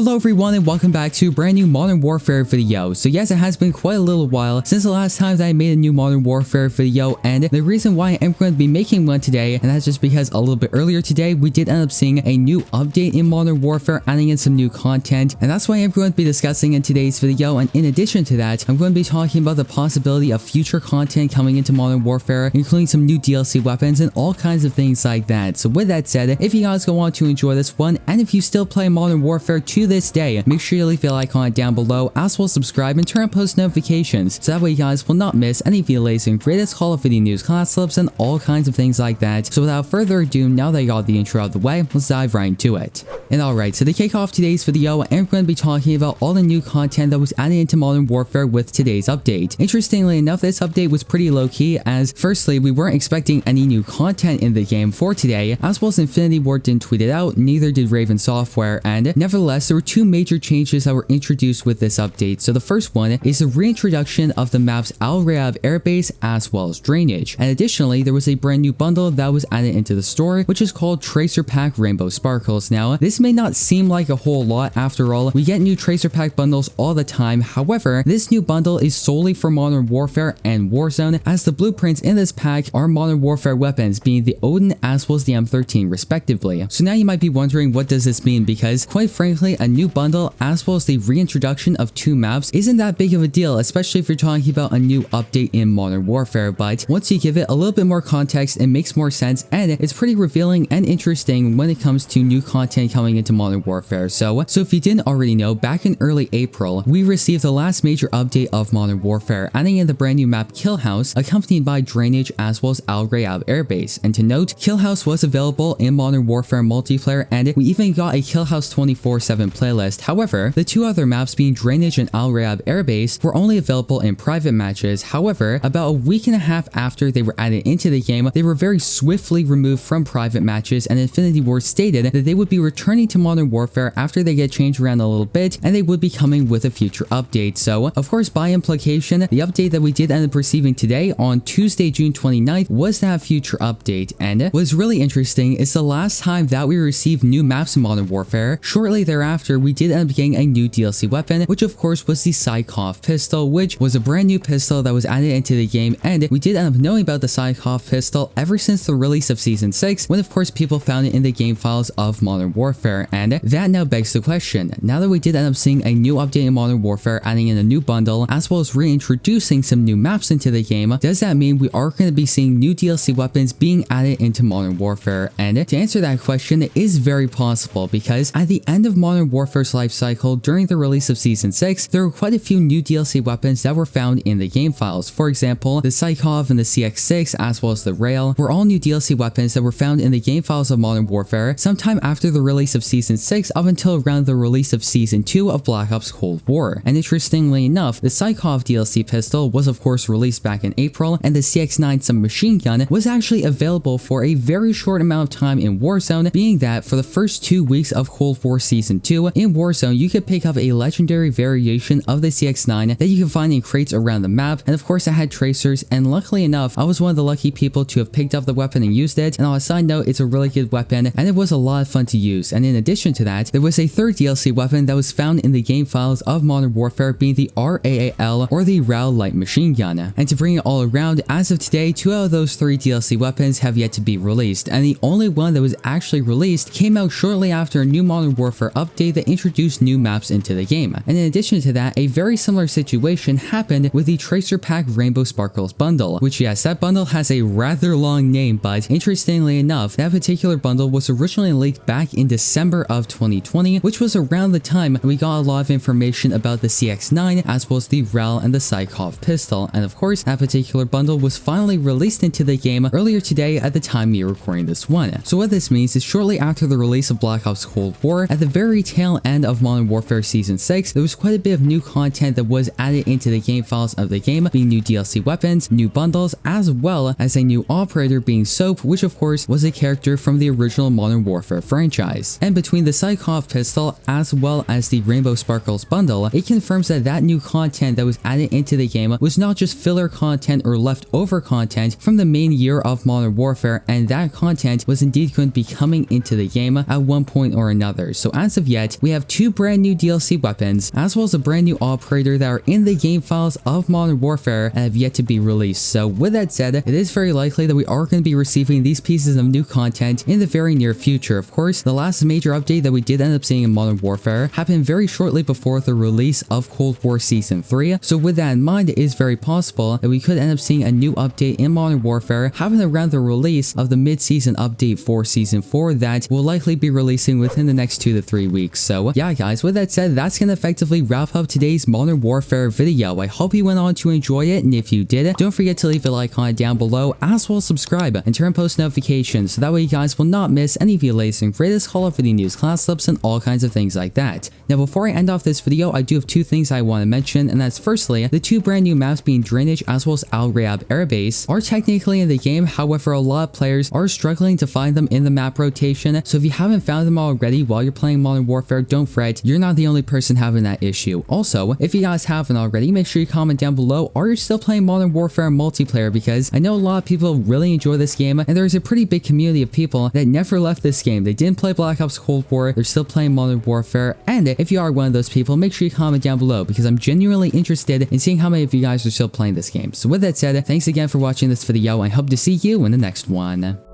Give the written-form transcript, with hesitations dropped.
Hello everyone and welcome back to a brand new Modern Warfare video. So yes, it has been quite a little while since the last time that I made a new Modern Warfare video, and the reason why I'm going to be making one today, and that's just because a little bit earlier today we did end up seeing a new update in Modern Warfare, adding in some new content, and that's why I'm going to be discussing in today's video. And in addition to that, I'm going to be talking about the possibility of future content coming into Modern Warfare, including some new DLC weapons and all kinds of things like that. So with that said, if you guys go on to enjoy this one, and if you still play Modern Warfare to this day, make sure you leave a like on it down below, as well as subscribe and turn on post notifications, so that way you guys will not miss any VLAs and greatest Call of Duty news, class slips, and all kinds of things like that. So without further ado, now that I got the intro out of the way, let's dive right into it. And alright, so to kick off today's video, I'm going to be talking about all the new content that was added into Modern Warfare with today's update. Interestingly enough, this update was pretty low-key, as firstly, we weren't expecting any new content in the game for today, as well as Infinity Ward didn't tweet it out, neither did Raven Software, and nevertheless, there were two major changes that were introduced with this update. So the first one is the reintroduction of the maps Al Rayab Airbase as well as Drainage. And additionally, there was a brand new bundle that was added into the store, which is called Tracer Pack Rainbow Sparkles. Now, this may not seem like a whole lot. After all, we get new Tracer Pack bundles all the time. However, this new bundle is solely for Modern Warfare and Warzone, as the blueprints in this pack are Modern Warfare weapons, being the Odin as well as the M13 respectively. So now you might be wondering, what does this mean? Because quite frankly, a new bundle as well as the reintroduction of two maps isn't that big of a deal, especially if you're talking about a new update in Modern Warfare. But once you give it a little bit more context, it makes more sense, and it's pretty revealing and interesting when it comes to new content coming into Modern Warfare. So if you didn't already know, back in early April, we received the last major update of Modern Warfare, adding in the brand new map Kill House, accompanied by Drainage as well as Al Rayab Airbase. And to note, Kill House was available in Modern Warfare multiplayer, and we even got a Kill House 24/7 playlist. However, the two other maps, being Drainage and Al Rayab Airbase, were only available in private matches. However, about a week and a half after they were added into the game, they were very swiftly removed from private matches, and Infinity Ward stated that they would be returning to Modern Warfare after they get changed around a little bit, and they would be coming with a future update. So, of course, by implication, the update that we did end up receiving today on Tuesday, June 29th, was that future update. And what's really interesting is the last time that we received new maps in Modern Warfare, shortly thereafter, we did end up getting a new DLC weapon, which of course was the Psychov pistol, which was a brand new pistol that was added into the game. And we did end up knowing about the Psychov pistol ever since the release of Season 6, when of course people found it in the game files of Modern Warfare. And that now begs the question, now that we did end up seeing a new update in Modern Warfare, adding in a new bundle, as well as reintroducing some new maps into the game, does that mean we are going to be seeing new DLC weapons being added into Modern Warfare? And to answer that question, it is very possible, because at the end of Modern Warfare's life cycle, during the release of Season 6, there were quite a few new DLC weapons that were found in the game files. For example, the Psychov and the CX-9 as well as the RAAL were all new DLC weapons that were found in the game files of Modern Warfare sometime after the release of Season 6 up until around the release of Season 2 of Black Ops Cold War. And interestingly enough, the Psychov DLC pistol was of course released back in April, and the CX-9 submachine gun was actually available for a very short amount of time in Warzone, being that for the first 2 weeks of Cold War Season 2, in Warzone you could pick up a legendary variation of the CX-9 that you can find in crates around the map, and of course it had tracers, and luckily enough, I was one of the lucky people to have picked up the weapon and used it. And on a side note, it's a really good weapon, and it was a lot of fun to use. And in addition to that, there was a third DLC weapon that was found in the game files of Modern Warfare, being the RAAL, or the RAAL light machine gun. And to bring it all around, as of today, 2 out of those 3 DLC weapons have yet to be released, and the only one that was actually released came out shortly after a new Modern Warfare update that introduced new maps into the game. And in addition to that, a very similar situation happened with the Tracer Pack Rainbow Sparkles bundle, which, yes, that bundle has a rather long name, but interestingly enough, that particular bundle was originally leaked back in December of 2020, which was around the time we got a lot of information about the CX-9 as well as the RAAL and the Psychov pistol. And of course, that particular bundle was finally released into the game earlier today at the time me recording this one. So what this means is, shortly after the release of Black Ops Cold War, at the very tail end of Modern Warfare Season 6, there was quite a bit of new content that was added into the game files of the game, being new DLC weapons, new bundles, as well as a new operator being Soap, which of course was a character from the original Modern Warfare franchise. And between the Psychov pistol as well as the Rainbow Sparkles bundle, it confirms that that new content that was added into the game was not just filler content or leftover content from the main year of Modern Warfare, and that content was indeed going to be coming into the game at one point or another. So as of yet, that we have 2 brand new DLC weapons, as well as a brand new operator that are in the game files of Modern Warfare and have yet to be released. So with that said, it is very likely that we are going to be receiving these pieces of new content in the very near future. Of course, the last major update that we did end up seeing in Modern Warfare happened very shortly before the release of Cold War Season 3, so with that in mind, it is very possible that we could end up seeing a new update in Modern Warfare happening around the release of the mid-season update for Season 4 that will likely be releasing within the next 2 to 3 weeks. So yeah guys, with that said, that's gonna effectively wrap up today's Modern Warfare video. I hope you went on to enjoy it, and if you did, don't forget to leave a like on it down below, as well as subscribe and turn post notifications so that way you guys will not miss any of the latest and greatest Call of Duty news, class slips, and all kinds of things like that. Now before I end off this video, I do have 2 things I want to mention, and that's firstly, the 2 brand new maps being Drainage as well as Al Rayab Air Base are technically in the game, however a lot of players are struggling to find them in the map rotation, so if you haven't found them already while you're playing Modern Warfare, don't fret, you're not the only person having that issue. Also, if you guys haven't already, make sure you comment down below, are you still playing Modern Warfare multiplayer, because I know a lot of people really enjoy this game, and there's a pretty big community of people that never left this game. They didn't play Black Ops Cold War, they're still playing Modern Warfare, and if you are one of those people, make sure you comment down below, because I'm genuinely interested in seeing how many of you guys are still playing this game. So with that said, thanks again for watching this video, I hope to see you in the next one.